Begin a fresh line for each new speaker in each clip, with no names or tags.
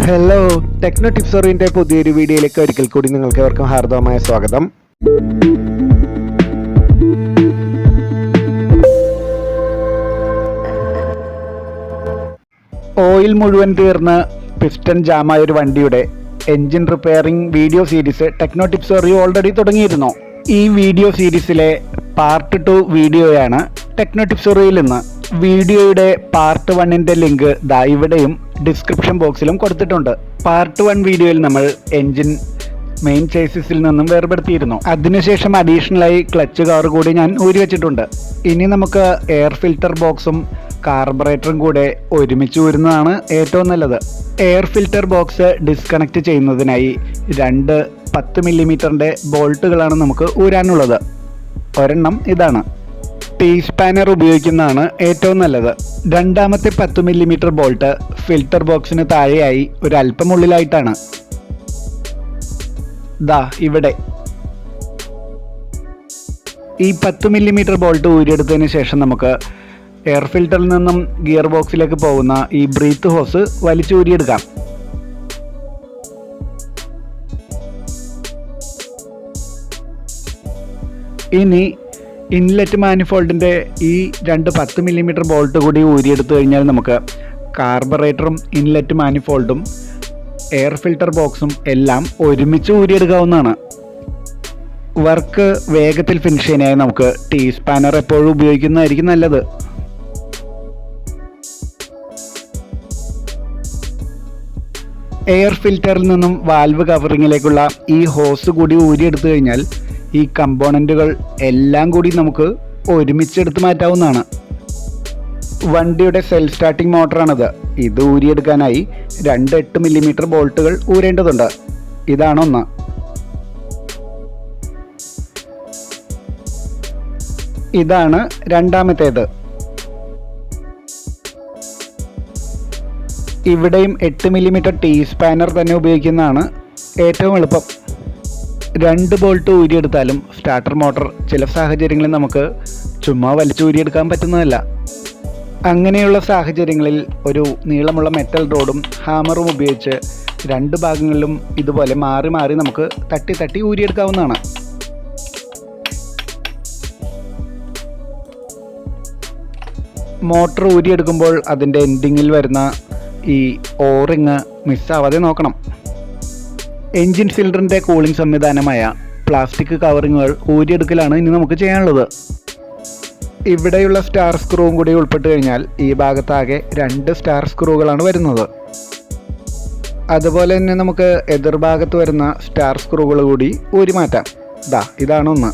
Hello, techno tips അറിവിൻ്റെ പുതിയൊരു വീഡിയോയിലേക്ക് ഒരിക്കൽ കൂടി നിങ്ങൾക്ക് ഏവർക്കും ഹാർദവമായ സ്വാഗതം. ഓയിൽ മുഴുവൻ തീർന്ന് പിസ്റ്റൺ ജാമായ ഒരു വണ്ടിയുടെ engine repairing video series techno tips അറിവ് ഓൾറെഡി തുടങ്ങിയിരുന്നു. ഈ വീഡിയോ സീരീസിലെ പാർട്ട് 2 വീഡിയോയാണ് ടെക്നോ ടിപ്സ് അറിവിൽ നിന്ന്. വീഡിയോയുടെ പാർട്ട് 1ൻ്റെ ലിങ്ക് ദാ ഇവിടെയും ഡിസ്ക്രിപ്ഷൻ ബോക്സിലും കൊടുത്തിട്ടുണ്ട്. പാർട്ട് 1 വീഡിയോയിൽ നമ്മൾ എൻജിൻ മെയിൻ ചേസിസിൽ നിന്നും വേർപെടുത്തിയിരുന്നു. അതിനുശേഷം അഡീഷണലായി ക്ലച്ച് കവർ കൂടി ഞാൻ ഊരി വെച്ചിട്ടുണ്ട്. ഇനി നമുക്ക് എയർ ഫിൽറ്റർ ബോക്സും കാർബറേറ്ററും കൂടെ ഒരുമിച്ച് ഊരുന്നതാണ് ഏറ്റവും നല്ലത്. എയർ ഫിൽറ്റർ ബോക്സ് ഡിസ്കണക്ട് ചെയ്യുന്നതിനായി 2 10 മില്ലിമീറ്ററിൻ്റെ ബോൾട്ടുകളാണ് നമുക്ക് ഊരാനുള്ളത്. ഒരെണ്ണം ഇതാണ്. ടീ സ്പാനർ ഉപയോഗിക്കുന്നതാണ് ഏറ്റവും നല്ലത്. രണ്ടാമത്തെ 10 മില്ലിമീറ്റർ ബോൾട്ട് ഫിൽറ്റർ ബോക്സിന് താഴെയായി ഒരൽപ്പം ഉള്ളിലായിട്ടാണ്. ദാ ഇവിടെ ഈ 10 മില്ലിമീറ്റർ ബോൾട്ട് ഊരിയെടുത്തതിന് ശേഷം നമുക്ക് എയർ ഫിൽറ്ററിൽ നിന്നും ഗിയർ ബോക്സിലേക്ക് പോകുന്ന ഈ ബ്രീത്ത് ഹോസ് വലിച്ചൂരിയെടുക്കാം. ഇനി ഇൻലെറ്റ് മാനിഫോൾഡിൻ്റെ ഈ 2 10 മില്ലിമീറ്റർ ബോൾട്ട് കൂടി ഊരിയെടുത്തു കഴിഞ്ഞാൽ നമുക്ക് കാർബറേറ്ററും ഇൻലെറ്റ് മാനിഫോൾഡും എയർ ഫിൽറ്റർ ബോക്സും എല്ലാം ഒരുമിച്ച് ഊരിയെടുക്കാവുന്നതാണ്. വർക്ക് വേഗത്തിൽ ഫിനിഷ് ചെയ്യാനായി നമുക്ക് ടീ സ്പാനർ എപ്പോഴും ഉപയോഗിക്കുന്നതായിരിക്കും നല്ലത്. എയർ ഫിൽറ്ററിൽ നിന്നും വാൽവ് കവറിങ്ങിലേക്കുള്ള ഈ ഹോസ് കൂടി ഊരിയെടുത്തു കഴിഞ്ഞാൽ ഈ കമ്പോണൻറ്റുകൾ എല്ലാം കൂടി നമുക്ക് ഒരുമിച്ചെടുത്ത് മാറ്റാവുന്നതാണ്. വണ്ടിയുടെ സെൽഫ് സ്റ്റാർട്ടിംഗ് മോട്ടറാണിത്. ഇത് ഊരിയെടുക്കാനായി 2 8 മില്ലിമീറ്റർ ബോൾട്ടുകൾ ഊരേണ്ടതുണ്ട്. ഇതാണ് ഒന്ന്. ഇതാണ് രണ്ടാമത്തേത്. ഇവിടെയും 8 മില്ലിമീറ്റർ ടീ സ്പാനർ തന്നെ ഉപയോഗിക്കുന്നതാണ് ഏറ്റവും എളുപ്പം. 2 ബോൾട്ട് ഊരിയെടുത്താലും സ്റ്റാർട്ടർ മോട്ടോർ ചില സാഹചര്യങ്ങളിൽ നമുക്ക് ചുമ്മാ വലിച്ചു ഊരിയെടുക്കാൻ പറ്റുന്നതല്ല. അങ്ങനെയുള്ള സാഹചര്യങ്ങളിൽ ഒരു നീളമുള്ള മെറ്റൽ റോഡും ഹാമറും ഉപയോഗിച്ച് 2 ഭാഗങ്ങളിലും ഇതുപോലെ മാറി മാറി നമുക്ക് തട്ടി തട്ടി ഊരിയെടുക്കാവുന്നതാണ്. മോട്ടർ ഊരിയെടുക്കുമ്പോൾ അതിൻ്റെ എൻഡിങ്ങിൽ വരുന്ന ഈ ഓറിങ് മിസ്സാവാതെ നോക്കണം. എൻജിൻ ഫിൽറ്ററിൻ്റെ കൂളിംഗ് സംവിധാനമായ പ്ലാസ്റ്റിക് കവറിങ്ങുകൾ ഊരിയെടുക്കലാണ് ഇനി നമുക്ക് ചെയ്യാനുള്ളത്. ഇവിടെയുള്ള സ്റ്റാർ സ്ക്രൂവും കൂടി ഉൾപ്പെട്ട് കഴിഞ്ഞാൽ ഈ ഭാഗത്താകെ 2 സ്റ്റാർ സ്ക്രൂകളാണ് വരുന്നത്. അതുപോലെ തന്നെ നമുക്ക് എതിർഭാഗത്ത് വരുന്ന സ്റ്റാർ സ്ക്രൂകൾ കൂടി ഊരി മാറ്റാം. ദാ ഇതാണ് ഒന്ന്.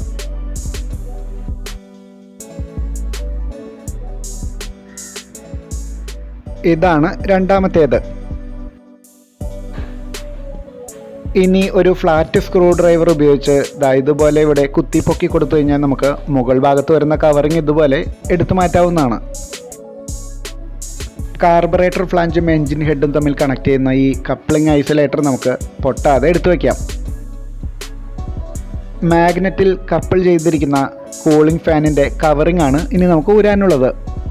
ഇതാണ് രണ്ടാമത്തേത്. ഇനി ഒരു ഫ്ലാറ്റ് സ്ക്രൂ ഡ്രൈവർ ഉപയോഗിച്ച് ഇതുപോലെ ഇവിടെ കുത്തി പൊക്കി കൊടുത്തു കഴിഞ്ഞാൽ നമുക്ക് മുകൾ ഭാഗത്ത് വരുന്ന കവറിങ് ഇതുപോലെ എടുത്തു മാറ്റാവുന്നതാണ്. കാർബറേറ്റർ ഫ്ലാഞ്ചും എൻജിൻ ഹെഡും തമ്മിൽ കണക്ട് ചെയ്യുന്ന ഈ കപ്ലിംഗ് ഐസൊലേറ്റർ നമുക്ക് പൊട്ടാതെ എടുത്തു വയ്ക്കാം. മാഗ്നറ്റിൽ കപ്പിൾ ചെയ്തിരിക്കുന്ന കൂളിംഗ് ഫാനിൻ്റെ കവറിംഗ് ആണ് ഇനി നമുക്ക് ഊരാനുള്ളത്.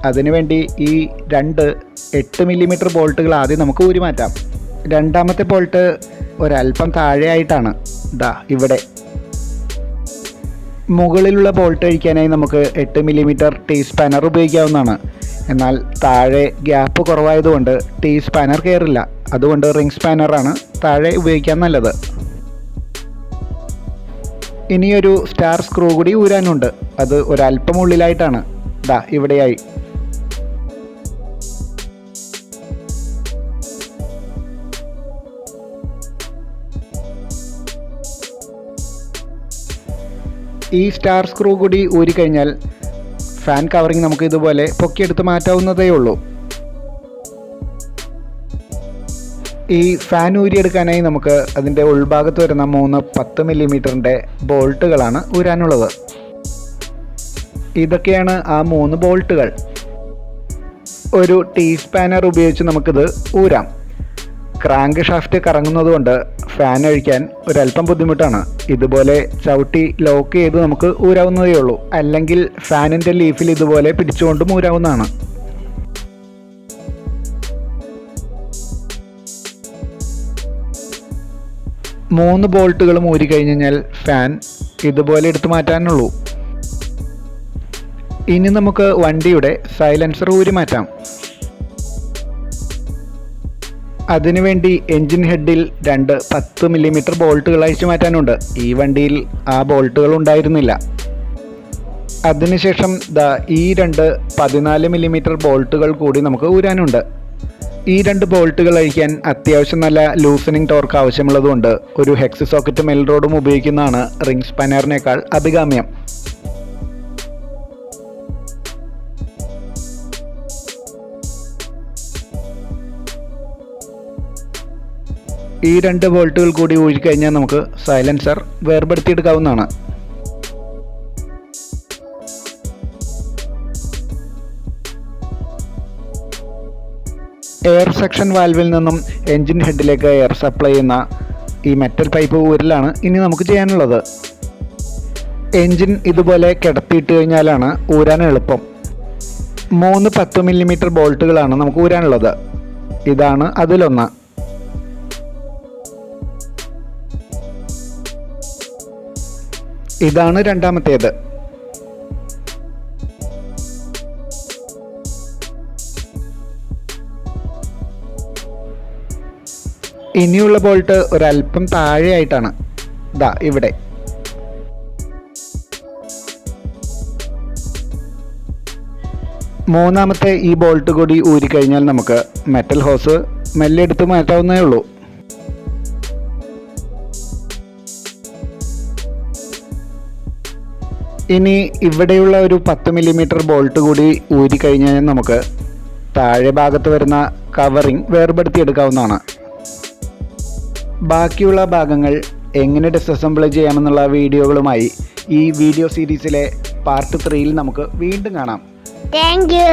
അതിനുവേണ്ടി ഈ 2 8 മില്ലിമീറ്റർ ബോൾട്ടുകൾ ആദ്യം നമുക്ക് ഊരി മാറ്റാം. രണ്ടാമത്തെ ബോൾട്ട് ഒരൽപ്പം താഴെയായിട്ടാണ്. ദാ ഇവിടെ. മുകളിലുള്ള ബോൾട്ട് അഴിക്കാനായി നമുക്ക് 8 മില്ലിമീറ്റർ ടീ സ്പാനർ ഉപയോഗിക്കാവുന്നതാണ്. എന്നാൽ താഴെ ഗ്യാപ്പ് കുറവായതുകൊണ്ട് ടീ സ്പാനർ കയറില്ല. അതുകൊണ്ട് റിംഗ് സ്പാനറാണ് താഴെ ഉപയോഗിക്കാൻ നല്ലത്. ഇനിയൊരു സ്റ്റാർ സ്ക്രൂ കൂടി ഊരാനുണ്ട്. അത് ഒരൽപ്പം ഉള്ളിലായിട്ടാണ്. ദാ ഇവിടെയായി. ഈ സ്റ്റാർ സ്ക്രൂ കൂടി ഊരിക്കഴിഞ്ഞാൽ ഫാൻ കവറിങ് നമുക്ക് ഇതുപോലെ പൊക്കിയെടുത്ത് മാറ്റാവുന്നതേ ഉള്ളൂ. ഈ ഫാൻ ഊരിയെടുക്കാനായി നമുക്ക് അതിൻ്റെ ഉൾഭാഗത്ത് വരുന്ന 3 10 മില്ലിമീറ്ററിൻ്റെ ബോൾട്ടുകളാണ് ഊരാനുള്ളത്. ഇതൊക്കെയാണ് ആ 3 ബോൾട്ടുകൾ. ഒരു ടീ സ്പാനർ ഉപയോഗിച്ച് നമുക്കിത് ഊരാം. ക്രാങ്ക് ഷാഫ്റ്റ് കറങ്ങുന്നതുകൊണ്ട് ഫാൻ അഴിക്കാൻ ഒരല്പം ബുദ്ധിമുട്ടാണ്. ഇതുപോലെ ചവിട്ടി ലോക്ക് ചെയ്ത് നമുക്ക് ഊരാവുന്നതേ ഉള്ളൂ. അല്ലെങ്കിൽ ഫാനിൻ്റെ ലീഫിൽ ഇതുപോലെ പിടിച്ചുകൊണ്ടും ഊരാവുന്നതാണ്. 3 ബോൾട്ടുകളും ഊരി കഴിഞ്ഞാൽ ഫാൻ ഇതുപോലെ എടുത്തു മാറ്റാനുള്ളൂ. ഇനി നമുക്ക് വണ്ടിയുടെ സൈലൻസർ ഊരി മാറ്റാം. അതിനുവേണ്ടി എൻജിൻ ഹെഡിൽ 2 10 മില്ലിമീറ്റർ ബോൾട്ടുകൾ അഴിച്ചു മാറ്റാനുണ്ട്. ഈ വണ്ടിയിൽ ആ ബോൾട്ടുകൾ ഉണ്ടായിരുന്നില്ല. അതിനുശേഷം ഈ 2 14 മില്ലിമീറ്റർ ബോൾട്ടുകൾ കൂടി നമുക്ക് ഊരാനുണ്ട്. ഈ 2 ബോൾട്ടുകൾ അഴിക്കാൻ അത്യാവശ്യം നല്ല ലൂസനിങ് ടോർക്ക് ആവശ്യമുള്ളതുകൊണ്ട് ഒരു ഹെക്സ് സോക്കറ്റ് മെൽ റോഡും ഉപയോഗിക്കുന്നതാണ് റിംഗ് സ്പാനറിനേക്കാൾ അഭികാമ്യം. ഈ 2 ബോൾട്ടുകൾ കൂടി ഊരിക്കഴിഞ്ഞാൽ നമുക്ക് സൈലൻസർ വേർപെടുത്തിയെടുക്കാവുന്നതാണ്. എയർ സെക്ഷൻ വാൽവിൽ നിന്നും എൻജിൻ ഹെഡിലേക്ക് എയർ സപ്ലൈ ചെയ്യുന്ന ഈ മെറ്റൽ പൈപ്പ് ഊരലാണ് ഇനി നമുക്ക് ചെയ്യാനുള്ളത്. എൻജിൻ ഇതുപോലെ കിടത്തിയിട്ട് കഴിഞ്ഞാലാണ് ഊരാൻ എളുപ്പം. 3 10 മില്ലിമീറ്റർ ബോൾട്ടുകളാണ് നമുക്ക് ഊരാനുള്ളത്. ഇതാണ് അതിലൊന്ന്. ഇതാണ് രണ്ടാമത്തേത്. ഇനിയുള്ള ബോൾട്ട് ഒരൽപ്പം താഴെയായിട്ടാണ്, ഇവിടെ. മൂന്നാമത്തെ ഈ ബോൾട്ട് കൂടി ഊരിക്കഴിഞ്ഞാൽ നമുക്ക് മെറ്റൽ ഹോസ് മെല്ലെ എടുത്ത് മാറ്റാവുന്നേ ഉള്ളൂ. ഇനി ഇവിടെയുള്ള ഒരു 10 മില്ലിമീറ്റർ ബോൾട്ട് കൂടി ഊരിക്കഴിഞ്ഞാൽ നമുക്ക് താഴെ ഭാഗത്ത് വരുന്ന കവറിങ് വേർപെടുത്തിയെടുക്കാവുന്നതാണ്. ബാക്കിയുള്ള ഭാഗങ്ങൾ എങ്ങനെ ഡിസസംബിൾ ചെയ്യാമെന്നുള്ള വീഡിയോകളുമായി ഈ വീഡിയോ സീരീസിലെ പാർട്ട് 3ൽ നമുക്ക് വീണ്ടും കാണാം.
Thank you.